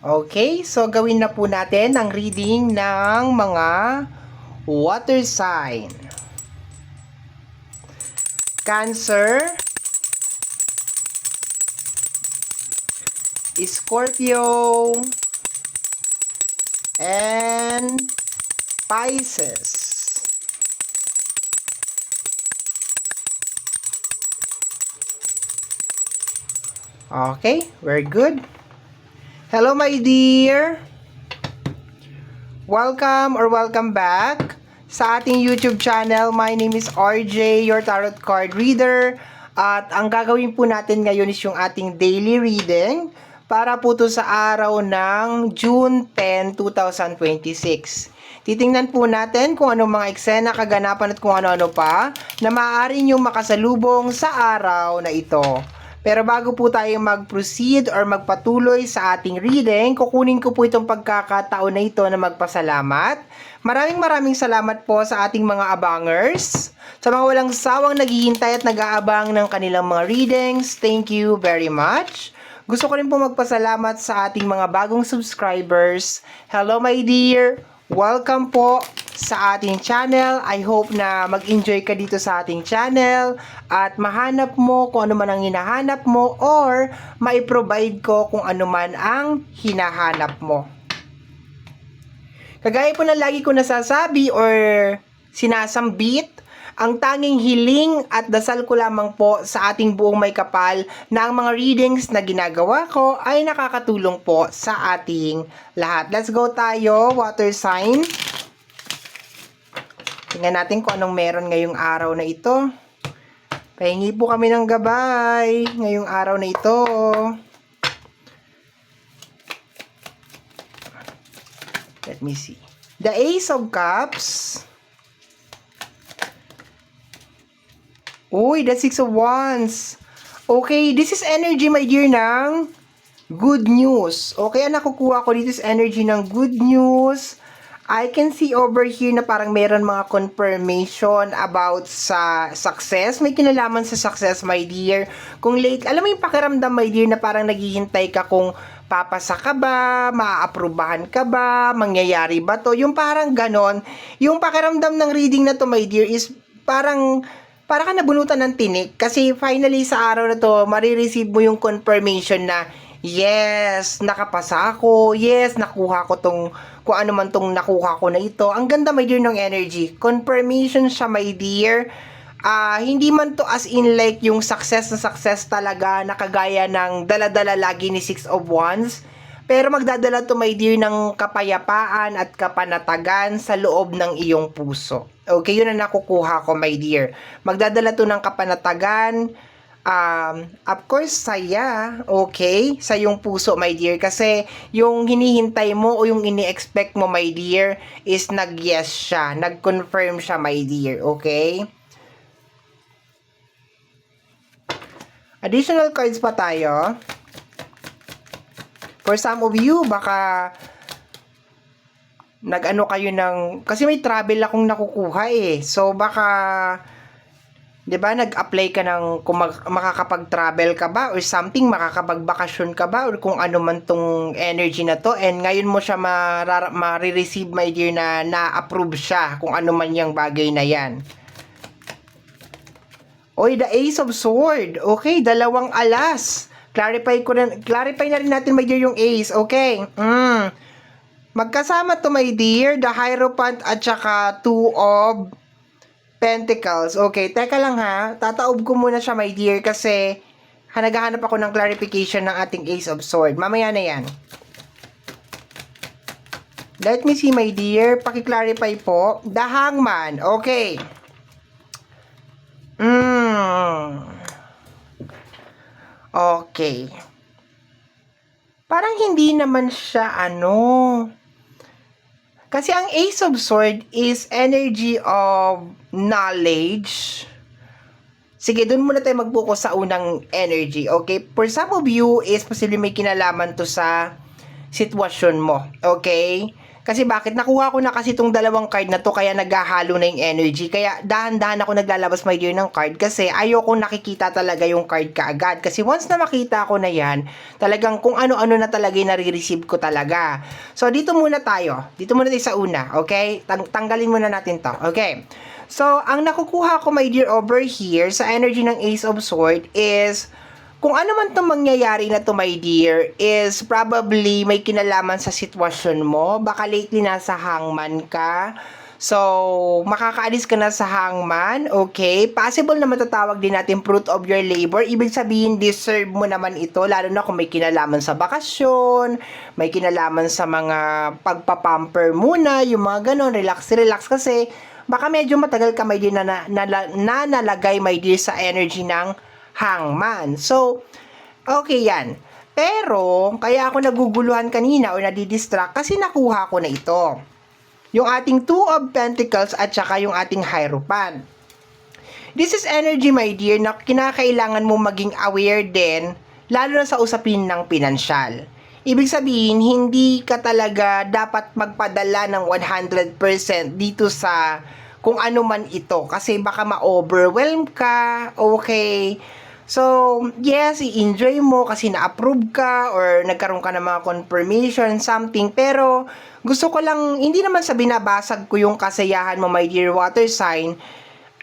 Okay, so gawin na po natin ang reading ng mga water sign. Cancer, Scorpio, and Pisces. Okay, very good. Hello my dear. Welcome back sa ating YouTube channel. My name is RJ, your tarot card reader. At ang gagawin po natin ngayon is yung ating daily reading para po to sa araw ng June 10, 2026. Titingnan po natin kung anong mga eksena, kaganapan at kung ano-ano pa na maaari niyong makasalubong sa araw na ito. Pero bago po tayo mag-proceed or magpatuloy sa ating reading, kukunin ko po itong pagkakataon na ito na magpasalamat. Maraming salamat po sa ating mga abangers, sa mga walang sawang naghihintay at nag-aabang ng kanilang mga readings. Thank you very much. Gusto ko rin po magpasalamat sa ating mga bagong subscribers. Hello my dear! Welcome po sa ating channel. I hope na mag-enjoy ka dito sa ating channel at mahanap mo kung ano man ang hinahanap mo or mai-provide ko kung ano man ang hinahanap mo. Kagaya po na lagi ko nasasabi or sinasambit, ang tanging hiling at dasal ko lamang po sa ating buong may kapal na ang mga readings na ginagawa ko ay nakakatulong po sa ating lahat. Let's go tayo, water sign. Tingnan natin kung anong meron ngayong araw na ito. Pahingi po kami ng gabay ngayong araw na ito. Let me see. The Ace of Cups. Uy, the Six of Wands. Okay, this is energy, my dear, ng good news. Okay, ang nakukuha ko dito is energy ng good news. I can see over here na parang meron mga confirmation about sa success. May kinalaman sa success, my dear. Kung late, alam mo yung pakiramdam, my dear, na parang naghihintay ka kung papasa ka ba, maaaprubahan ka ba, mangyayari ba to? Yung parang ganon. Yung pakiramdam ng reading na to, my dear, is parang para ka nabunutan ng tinik kasi finally sa araw na to, marireceive mo yung confirmation na yes, nakapasa ako, yes, nakuha ko tong kung ano man tong nakuha ko na ito. Ang ganda, my dear, ng energy. Confirmation siya, my dear. Hindi man to as in like yung success na success talaga na kagaya ng dala-dala lagi ni Six of Wands. Pero magdadala to, my dear, ng kapayapaan at kapanatagan sa loob ng iyong puso. Okay, yun ang nakukuha ko, my dear. Magdadala to ng kapanatagan, of course, saya, okay, sa iyong puso, my dear. Kasi yung hinihintay mo o yung ini-expect mo, my dear, is nag-yes siya, nag-confirm siya, my dear, okay? Additional cards pa tayo. For some of you, baka nag-ano kayo ng, kasi may travel akong nakukuha eh. So baka 'di ba, nag-apply ka ng kung makakapag-travel ka ba or something, makakapag-bakasyon ka ba or kung ano man tong energy na to, and ngayon mo siya ma-receive, my dear, na na-approve siya kung ano man yung bagay na yan. Oy, the Ace of Sword. Okay, dalawang alas. Clarify na rin natin, my dear, yung Ace. Okay. Magkasama to, my dear, the Hierophant at saka Two of Pentacles. Okay, teka lang ha. Tataob ko muna siya, my dear, kasi naghahanap ako ng clarification ng ating Ace of Sword. Mamaya na yan. Let me see, my dear. Paki-clarify po. The Hangman. Okay. Okay. Parang hindi naman siya kasi ang Ace of Sword is energy of knowledge. Sige, dun muna tayo mag-focus sa unang energy, okay? For some of you, is posibleng may kinalaman to sa sitwasyon mo, okay? Kasi bakit? Nakuha ko na kasi itong dalawang card na to, kaya naghahalo na yung energy. Kaya dahan-dahan ako naglalabas, my dear, ng card kasi ayoko nakikita talaga yung card kaagad. Kasi once na makita ko na yan, talagang kung ano-ano na talaga yung nare-receive ko talaga. So, dito muna tayo. Dito muna tayo sa una, okay? Tanggalin muna natin to, okay? So, ang nakukuha ko, my dear, over here sa energy ng Ace of Swords is kung ano man itong mangyayari na to, my dear, is probably may kinalaman sa sitwasyon mo. Baka lately nasa hangman ka. So, makakaalis ka na sa hangman, okay? Possible na matatawag din natin fruit of your labor. Ibig sabihin, deserve mo naman ito, lalo na kung may kinalaman sa bakasyon, may kinalaman sa mga pagpapamper muna, yung mga ganon, relax kasi baka medyo matagal ka, my dear, na nalagay, my dear, sa energy ng hangman. So, okay yan. Pero, kaya ako naguguluhan kanina o nadidistract kasi nakuha ko na ito. Yung ating Two of Pentacles at saka yung ating Hierophant. This is energy, my dear, na kinakailangan mo maging aware din, lalo na sa usapin ng pinansyal. Ibig sabihin, hindi ka talaga dapat magpadala ng 100% dito sa kung ano man ito. Kasi baka ma-overwhelm ka, okay? So, yes, i-enjoy mo kasi na-approve ka or nagkaroon ka ng mga confirmation, something. Pero, gusto ko lang, hindi naman sa binabasag ko yung kasayahan mo, my dear water sign.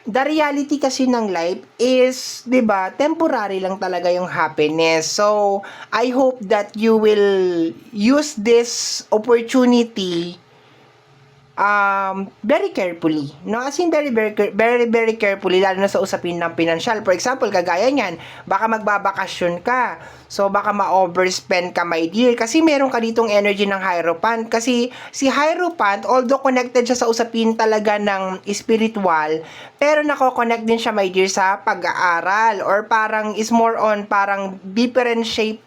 The reality kasi ng life is, 'di ba, temporary lang talaga yung happiness. So, I hope that you will use this opportunity very carefully, no? As in very carefully, lalo na sa usapin ng pinansyal. For example, kagaya niyan, baka magbabakasyon ka. So, baka ma-overspend ka, my dear. Kasi meron ka ditong energy ng Hierophant. Kasi si Hierophant, although connected siya sa usapin talaga ng spiritual, pero nako-connect din siya, my dear, sa pag-aaral. Or parang is more on parang different shade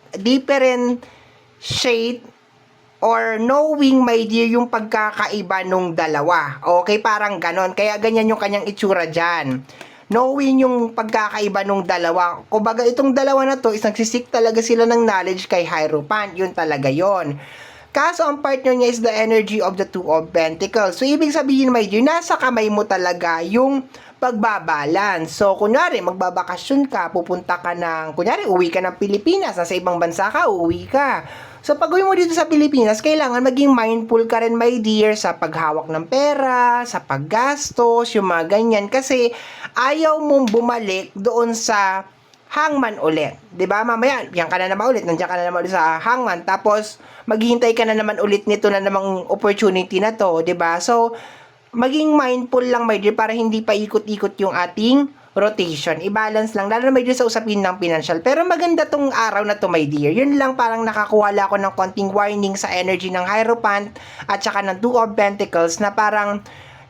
or knowing, my dear, yung pagkakaiba nung dalawa. Okay, parang ganon. Kaya ganyan yung kanyang itsura dyan. Knowing yung pagkakaiba nung dalawa. Kumbaga, itong dalawa na to is nagsisik talaga sila ng knowledge kay Hierophant. Yun talaga yon. Kaso ang partner niya is the energy of the Two of Pentacles. So, ibig sabihin, my dear, nasa kamay mo talaga yung pagbabalance. So, kunyari, magbabakasyon ka, pupunta ka ng, kunyari, uwi ka ng Pilipinas, nasa ibang bansa ka, uwi ka. So, pag uwi mo dito sa Pilipinas, kailangan maging mindful ka rin, my dear, sa paghawak ng pera, sa paggastos, yung mga ganyan. Kasi, ayaw mong bumalik doon sa hangman ulit. 'Di ba? Mamaya, yan ka na naman ulit, nandiyan ka na naman ulit sa hangman, tapos maghihintay ka na naman ulit nito na namang opportunity na to, 'di ba? So, maging mindful lang, my dear, para hindi pa ikot-ikot yung ating rotation. I-balance lang, lalo na, my dear, sa usapin ng financial. Pero maganda tong araw na to, my dear. Yun lang, parang nakakuha ako ng konting warning sa energy ng Hierophant at saka ng Two of Pentacles na parang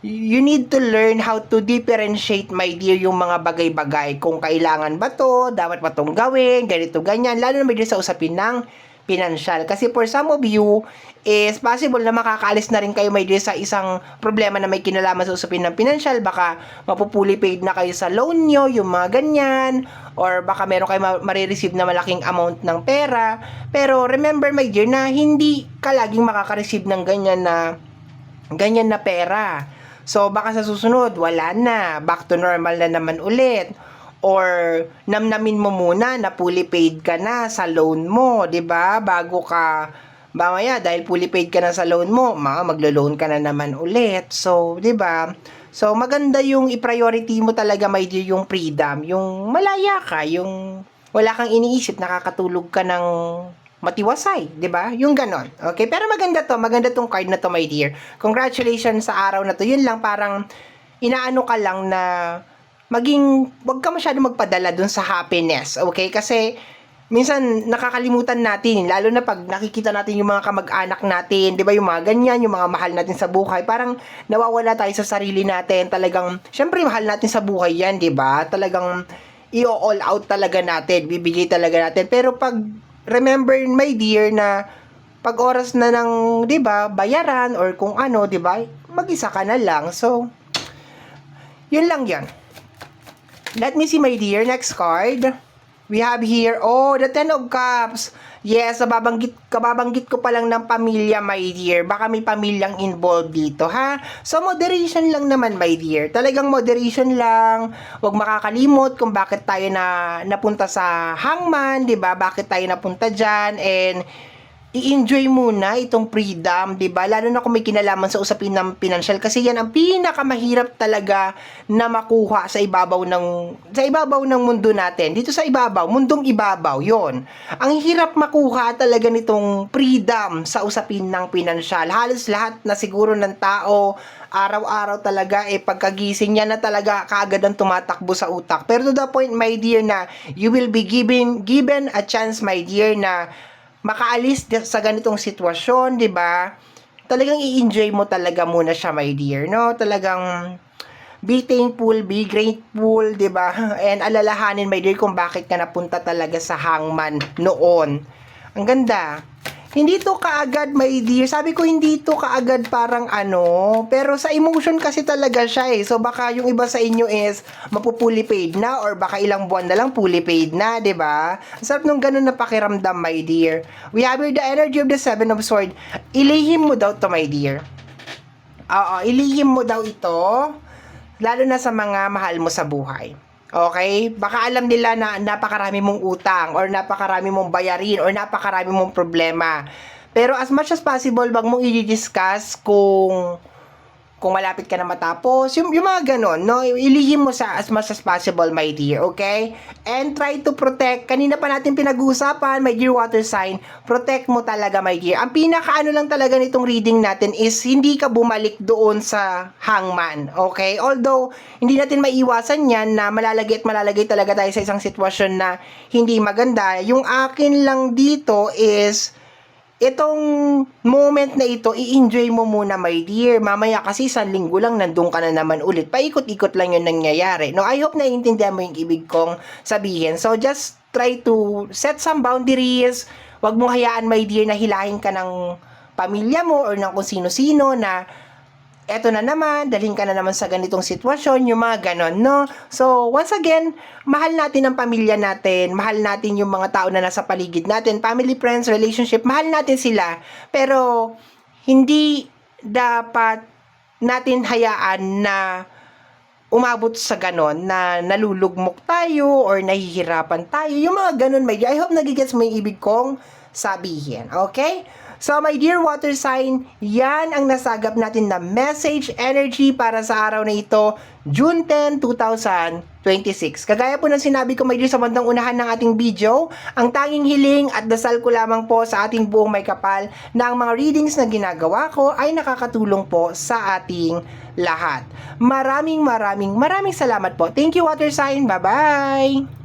you need to learn how to differentiate, my dear, yung mga bagay-bagay. Kung kailangan ba to, dapat ba tong gawin, ganito, ganyan. Lalo na, my dear, sa usapin ng financial. Kasi for some of you, is possible na makakaalis na rin kayo, my dear, sa isang problema na may kinalaman sa usapin ng financial. Baka mapupuli paid na kayo sa loan nyo, yung mga ganyan. Or baka meron kayo marireceive na malaking amount ng pera. Pero remember, my dear, na hindi ka laging makaka-receive ng ganyan na pera. So, baka sa susunod, wala na. Back to normal na naman ulit. Or, namnamin mo muna na fully paid ka na sa loan mo, 'di ba? Bago ka, mamaya, dahil fully paid ka na sa loan mo, maglo-loan ka na naman ulit. So, 'di ba? So, maganda yung i-priority mo talaga, my dear, yung freedom. Yung malaya ka, yung wala kang iniisip, nakakatulog ka ng matiwasay, 'di ba? Yung ganon. Okay, pero maganda tong card na to, my dear. Congratulations sa araw na to. Yun lang, parang inaano ka lang na wag ka masyadong magpadala dun sa happiness, okay? Kasi minsan nakakalimutan natin, lalo na pag nakikita natin yung mga kamag-anak natin, 'di ba, yung mga ganyan, yung mga mahal natin sa buhay, parang nawawala tayo sa sarili natin. Talagang syempre mahal natin sa buhay 'yan, 'di ba? Talagang i-all out talaga natin, bibigay talaga natin. Pero pag remember, my dear, na pag oras na ng, 'di ba, bayaran or kung ano, 'di ba, mag-isa ka na lang. So, yun lang 'yan. Let me see, my dear, next card. We have here, the Ten of Cups. Yes, kababanggit ko pa lang ng pamilya, my dear. Baka may pamilyang involved dito, ha? So, moderation lang naman, my dear. Talagang moderation lang. Huwag makakalimot kung bakit tayo napunta sa hangman, di ba? Bakit tayo napunta dyan. And, i-enjoy muna itong freedom, 'di ba? Lalo na kung may kinalaman sa usapin ng financial kasi yan ang pinakamahirap talaga na makuha sa ibabaw ng mundo natin. Dito sa ibabaw, mundong ibabaw, 'yon. Ang hirap makuha talaga nitong freedom sa usapin ng financial. Halos lahat na siguro ng tao araw-araw talaga pagkagising niya na talaga kaagad ang tumatakbo sa utak. Pero to the point, my dear, na you will be given a chance, my dear, na makaalis sa ganitong sitwasyon, 'di ba? Talagang i-enjoy mo talaga muna siya, my dear, no? Talagang be thankful, be grateful, 'di ba? And alalahanin, my dear, kung bakit ka napunta talaga sa hangman noon. Ang ganda. Hindi to kaagad, my dear. Sabi ko, hindi to kaagad parang pero sa emotion kasi talaga siya So, baka yung iba sa inyo is mapupuli paid na or baka ilang buwan na lang fully paid na, 'di ba? Ang sarap nung ganun na pakiramdam, my dear. We have here the energy of the Seven of Swords. Ilihim mo daw to, my dear. Oo, ilihim mo daw ito. Lalo na sa mga mahal mo sa buhay. Okay? Baka alam nila na napakarami mong utang or napakarami mong bayarin or napakarami mong problema. Pero as much as possible, wag mong i-discuss kung malapit ka na matapos, yung mga ganon, no? Ilihim mo sa as much as possible, my dear, okay? And try to protect, kanina pa natin pinag-uusapan, my dear water sign, protect mo talaga, my dear. Ang pinakaano lang talaga nitong reading natin is hindi ka bumalik doon sa hangman, okay? Although, hindi natin maiwasan yan na malalagay talaga tayo sa isang sitwasyon na hindi maganda. Yung akin lang dito is itong moment na ito, i-enjoy mo muna, my dear. Mamaya kasi isang linggo lang, nandun ka na naman ulit. Paikot-ikot lang yung nangyayari. No, I hope naiintindihan mo yung ibig kong sabihin. So, just try to set some boundaries. Huwag mong hayaan, my dear, na hilahin ka ng pamilya mo or ng kung sino-sino na eto na naman, dalhin ka na naman sa ganitong sitwasyon, yung mga ganon, no? So, once again, mahal natin ang pamilya natin, mahal natin yung mga tao na nasa paligid natin, family, friends, relationship, mahal natin sila, pero hindi dapat natin hayaan na umabot sa ganon na nalulugmok tayo or nahihirapan tayo, yung mga ganon, my dear. I hope nagigets mo yung ibig kong sabihin, okay? So, my dear water sign, yan ang nasagap natin na message energy para sa araw na ito, June 10, 2026. Kagaya po ng sinabi ko, my dear, sa bandang unahan ng ating video, ang tanging hiling at dasal ko lamang po sa ating buong may kapal na ang mga readings na ginagawa ko ay nakakatulong po sa ating lahat. Maraming salamat po. Thank you, water sign. Bye-bye!